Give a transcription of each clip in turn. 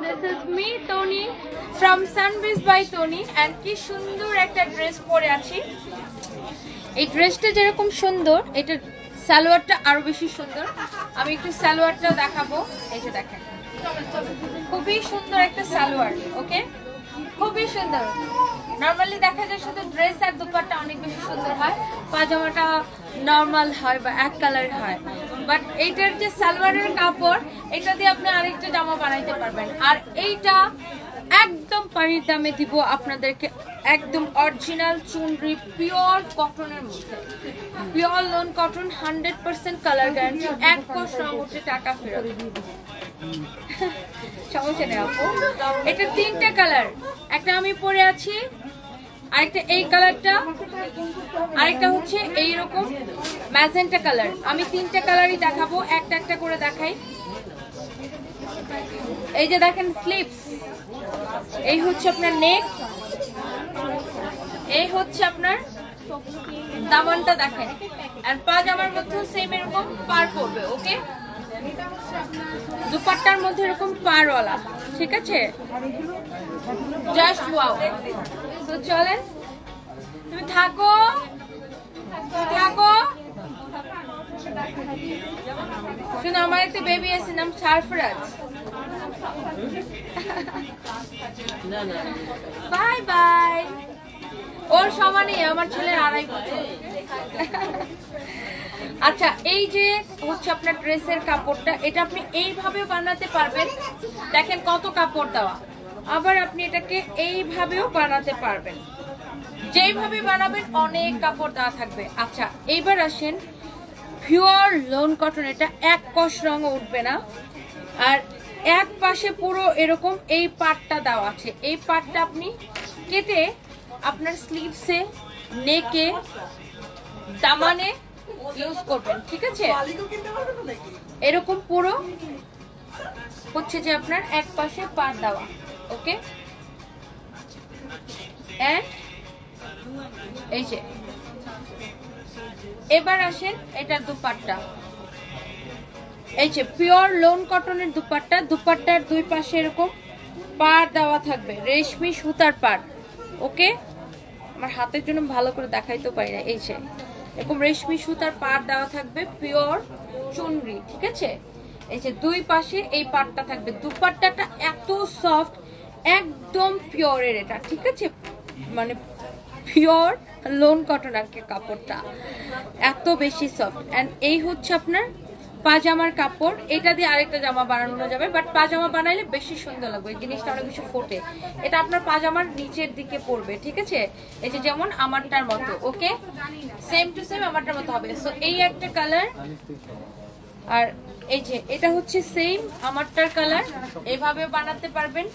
This is me, Tony, from Sunbees by Tony, and কি সুন্দর একটা ড্রেস পরে আছি। এই ড্রেসটা যেরকম সুন্দর, এটা সালোয়ারটা আরো বেশি সুন্দর। আমি একটু সালোয়ারটা দেখাবো। এই যে দেখেন, খুবই সুন্দর একটা সালোয়ার। ওকে, খুবই সুন্দর। নরমালি দেখা যায় শুধু ড্রেস আর দুপাট্টা অনেক বেশি সুন্দর হয়, পাজামাটা নরমাল হয় বা এক কালার হয়, বাট এইটার যে সালোয়ারের কাপড়, এটা দিয়ে আপনি আরেকটা জামা বানাইতে পারবেন। আর এইটা একদম পানির দামে দিব আপনাদেরকে, একদম অরিজিনাল চুনরি পিওর কটনের মধ্যে, pure loan cotton, 100% colour guarantee, এক কস রং উঠে টাকা ফেরত। সমস্যা নেই আপু। এটা তিনটা কালার, একটা আমি পরে আছি, আরেকটা এই কালারটা, আরেকটা হচ্ছে এইরকম ম্যাজেন্টা কালার। আমি তিনটা কালারই দেখাবো, একটা একটা করে দেখাই। এই যে দেখেন স্লিভস, এই হচ্ছে আপনার নেক, এই হচ্ছে আপনার দামানটা দেখেন, আর পাজামার মধ্যেও সেম এরকম পার পড়বে। ওকে, দুপাট্টার মধ্যে এরকম পারওয়ালা, ঠিক আছে? Just wow. তো চলেন, তুমি থাকো থাকো। শুনো, আমার একটা বেবি আছে, নাম সারফরাজ। Bye bye. ওর সমানই আমার ছেলের 2.5 বছর। আচ্ছা, এই যে হচ্ছে আপনার ড্রেসের কাপড়টা, এটা আপনি এইভাবেও বানাতে পারবেন। দেখেন কত কাপড় দেওয়া। আবার আপনি এটাকে এইভাবেও বানাতে পারবেন, যেইভাবে বানাবেন অনেক কাপড় দেওয়া থাকবে। আচ্ছা, এইবার আসেন পিওর লোন কটন, এটা এক কস রঙ উঠবে না। আর এক পাশে পুরো এরকম এই পাটটা দেওয়া আছে, এই পাটটা আপনি কেটে আপনার স্লিভসে, নেকে, দামানে ইউজ করবেন, ঠিক আছে? এরকম পুরো হচ্ছে যে আপনার এক পাশে পাট দেওয়া। ওকে, এন্ড এই যে এবার আসেন এটার দুপাট্টা, এই যে পিওর লোন কটনের দুপাট্টা। দুপাট্টার দুই পাশে এরকম পাড় দেওয়া থাকবে, রেশমি সুতার পাড়। ওকে, আমার হাতের জন্য ভালো করে দেখাইতে পারি না। এই যে এরকম রেশমি সুতার পাড় দেওয়া থাকবে, পিওর চুনরি, ঠিক আছে? এই যে দুই পাশে এই পাড়টা থাকবে। দুপাট্টাটা এত সফট, একদম পিওরের এটা, ঠিক আছে? মানে পিওর লোন কটন আর কি, কাপড়টা এত বেশি সফট। এন্ড এই হচ্ছে আপনার পাজামার কাপড়। এটা দিয়ে আরেকটা জামা বানানো যাবে, বাট পাজামা বানাইলে বেশি সুন্দর লাগবে, এই জিনিসটা অনেক বেশি ফোটে। এটা আপনার পাজামার নিচের দিকে পড়বে, ঠিক আছে? এই যে যেমন আমারটার মতো। ওকে, সেম টু সেম আমারটার মতো হবে। সো এই একটা কালার, আর এই যে এটা হচ্ছে সেম আমারটার কালার। এইভাবেও বানাতে পারবেন,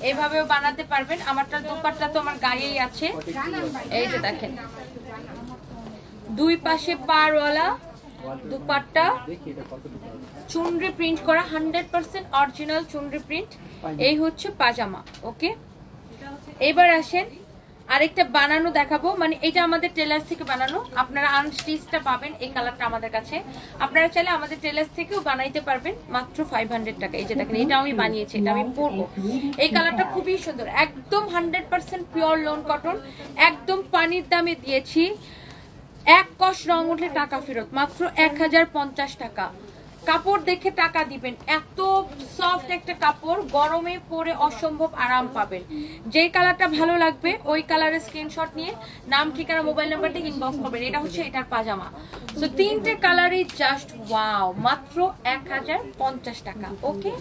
এইভাবেও বানাতে পারবেন। আমারটার দুপাট্টা তো আমার গায়েই আছে। এই যে দেখেন, দুই পাশে পাড়ওয়ালা দুপাট্টা, চুনরি প্রিন্ট করা, 100% অরিজিনাল চুনরি প্রিন্ট। এই হচ্ছে পাজামা। ওকে, এবার আসেন আরেকটা বানানো দেখাবো। মানে এটা আমাদের টেলার্স থেকে বানানো, আপনারা আনস্টিচটা পাবেন। এই কালারটা আমাদের কাছে, আপনারা চাইলে আমাদের টেলার্স থেকেও বানাইতে পারবেন মাত্র 500 টাকা। এই যে দেখেন, এটা আমি বানিয়েছি, এটা আমি পরবো। এই কালারটা খুবই সুন্দর, একদম 100% পিওর লোন কটন, একদম পানির দামে দিয়েছি। এক কস রং উঠলে টাকা ফেরত, মাত্র 1050 টাকা। কাপড় দেখে টাকা দিবেন, এত সফট একটা কাপড়, গরমে পরে অসম্ভব আরাম পাবেন। যেই কালারটা ভালো লাগবে ওই কালারের স্ক্রিনশট নিয়ে নাম, ঠিকানা, মোবাইল নাম্বার দিয়ে ইনবক্স করবেন। এটা হচ্ছে এটার পাজামা। সো তিনটে কালারই জাস্ট ওয়াও, মাত্র 1050 টাকা। ওকে।